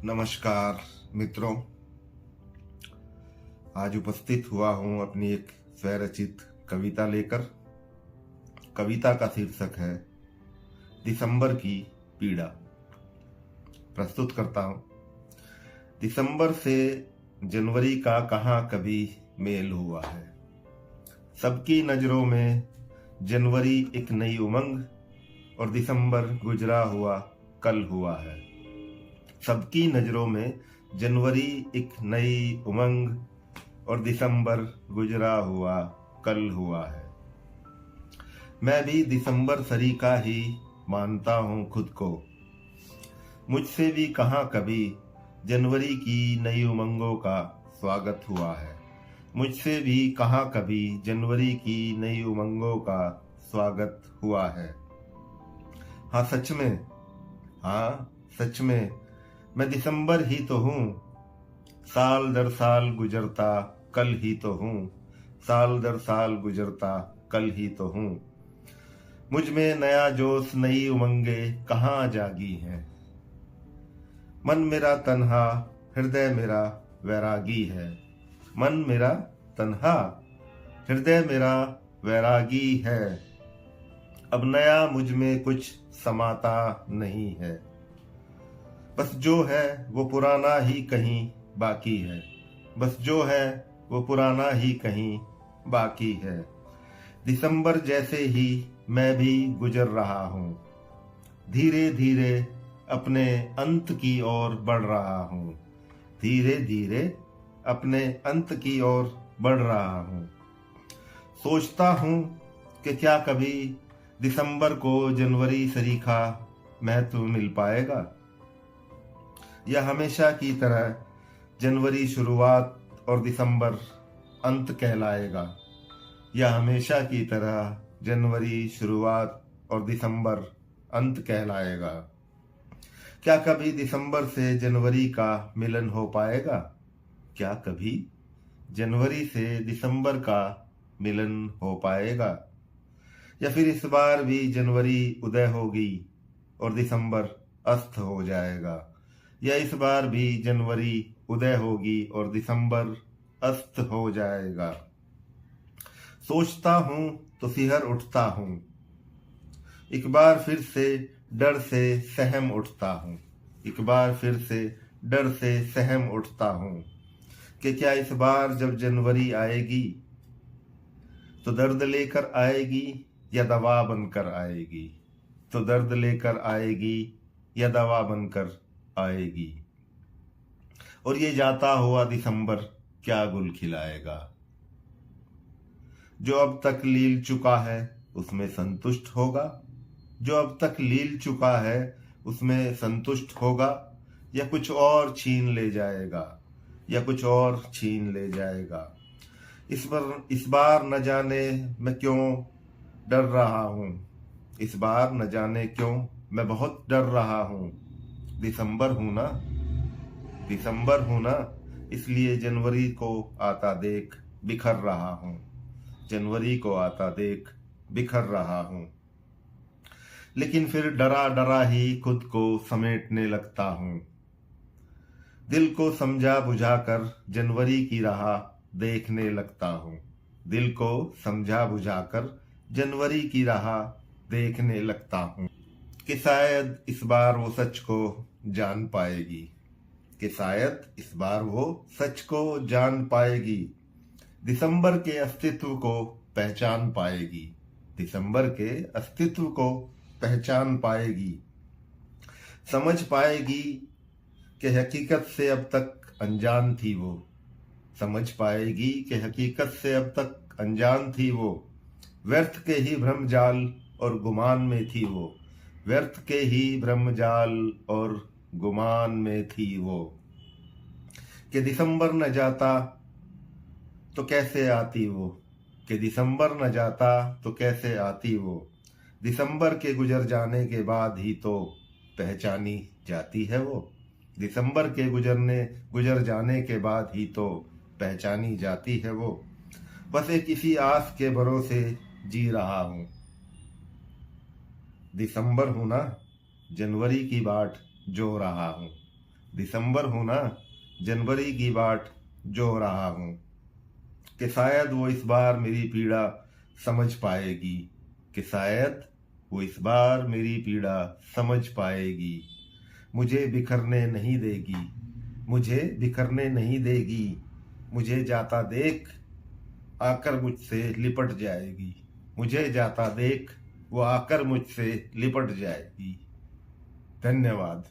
नमस्कार मित्रों, आज उपस्थित हुआ हूं अपनी एक स्वरचित कविता लेकर। कविता का शीर्षक है दिसंबर की पीड़ा। प्रस्तुत करता हूं। दिसंबर से जनवरी का कहां कभी मेल हुआ है। सबकी नजरों में जनवरी एक नई उमंग और दिसंबर गुजरा हुआ कल हुआ है। सबकी नजरों में जनवरी एक नई उमंग और दिसंबर गुजरा हुआ कल हुआ है। मैं भी दिसंबर सरीका ही मानता हूं खुद को। मुझसे भी कहां कभी जनवरी की नई उमंगों का स्वागत हुआ है। मुझसे भी कहां कभी जनवरी की नई उमंगों का स्वागत हुआ है। हाँ सच में मैं दिसंबर ही तो हूँ। साल दर साल गुजरता कल ही तो हूँ। साल दर साल गुजरता कल ही तो हूँ। मुझ में नया जोश नई उमंगे कहाँ जागी हैं। मन मेरा तन्हा हृदय मेरा वैरागी है। मन मेरा तन्हा हृदय मेरा वैरागी है। अब नया मुझ में कुछ समाता नहीं है। बस जो है वो पुराना ही कहीं बाकी है। बस जो है वो पुराना ही कहीं बाकी है। दिसंबर जैसे ही मैं भी गुजर रहा हूँ। धीरे धीरे अपने अंत की ओर बढ़ रहा हूँ। धीरे धीरे अपने अंत की ओर बढ़ रहा हूँ। सोचता हूँ कि क्या कभी दिसंबर को जनवरी सरीखा महत्व मिल पाएगा, या हमेशा की तरह जनवरी शुरुआत और दिसंबर अंत कहलाएगा। या हमेशा की तरह जनवरी शुरुआत और दिसंबर अंत कहलाएगा। क्या कभी दिसंबर से जनवरी का मिलन हो पाएगा? क्या कभी जनवरी से दिसंबर का मिलन हो पाएगा? या फिर इस बार भी जनवरी उदय होगी और दिसंबर अस्त हो जाएगा? या इस बार भी जनवरी उदय होगी और दिसंबर अस्त हो जाएगा? सोचता हूं तो सिहर उठता हूं। एक बार फिर से डर से सहम उठता हूं। एक बार फिर से डर से सहम उठता हूं कि क्या इस बार जब जनवरी आएगी तो दर्द लेकर आएगी या दवा बनकर आएगी। तो दर्द लेकर आएगी या दवा बनकर आएगी। और ये जाता हुआ दिसंबर क्या गुल खिलाएगा। जो अब तक लील चुका है उसमें संतुष्ट होगा। जो अब तक लील चुका है उसमें संतुष्ट होगा, या कुछ और छीन ले जाएगा। या कुछ और छीन ले जाएगा। इस बार न जाने मैं क्यों डर रहा हूं। इस बार न जाने क्यों मैं बहुत डर रहा हूं। दिसंबर हूं ना, दिसंबर हूं ना, इसलिए जनवरी को आता देख बिखर रहा हूं। जनवरी को आता देख बिखर रहा हूं। लेकिन फिर डरा डरा ही खुद को समेटने लगता हूं। दिल को समझा बुझाकर जनवरी की राह देखने लगता हूं। दिल को समझा बुझाकर जनवरी की राह देखने लगता हूं कि शायद इस बार वो सच को जान पाएगी। कि शायद इस बार वो सच को जान पाएगी। दिसंबर के अस्तित्व को पहचान पाएगी। दिसंबर के अस्तित्व को पहचान पाएगी। समझ पाएगी कि हकीकत से अब तक अनजान थी वो। समझ पाएगी कि हकीकत से अब तक अनजान थी वो। व्यर्थ के ही भ्रमजाल और गुमान में थी वो। व्यर्थ के ही भ्रमजाल और गुमान में थी वो। कि दिसंबर न जाता तो कैसे आती वो। कि दिसंबर न जाता तो कैसे आती वो। दिसंबर के गुजर जाने के बाद ही तो पहचानी जाती है वो। दिसंबर के गुजर जाने के बाद ही तो पहचानी जाती है वो। बस एक इसी आस के भरोसे जी रहा हूं। दिसंबर हूं ना, जनवरी की बाट जो रहा हूं। दिसंबर हूं ना, जनवरी की बाट जो रहा हूं कि शायद वो इस बार मेरी पीड़ा समझ पाएगी, कि शायद वो इस बार मेरी पीड़ा समझ पाएगी। मुझे बिखरने नहीं देगी, मुझे बिखरने नहीं देगी, मुझे जाता देख आकर मुझसे लिपट जाएगी, मुझे जाता देख वो आकर मुझसे लिपट जाएगी। धन्यवाद।